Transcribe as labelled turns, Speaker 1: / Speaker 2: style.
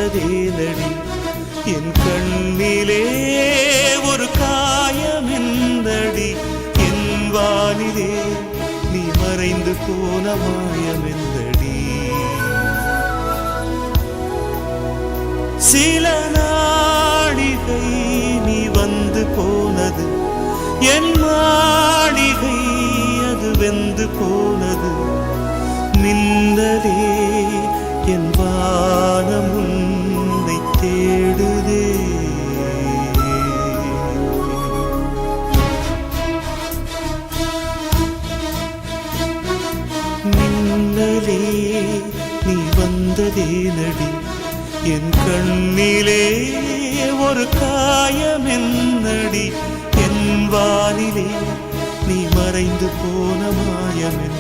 Speaker 1: வந்ததேனடி என் கண்ணிலே ஒரு காயமெந்தடி என் வானிலே நீ மறைந்து போன மாயமெந்தடி சில நாடிகை நீ வந்து போனது என் மாளிகை அது வெந்து போனது மின்னலே என் வானம் உன்னை தேடுதே மின்னலே நீ வந்ததேனடி என் கண்ணிலே ஒரு காயமென்னடி என் வானிலே நீ மறைந்து போன மாயமென்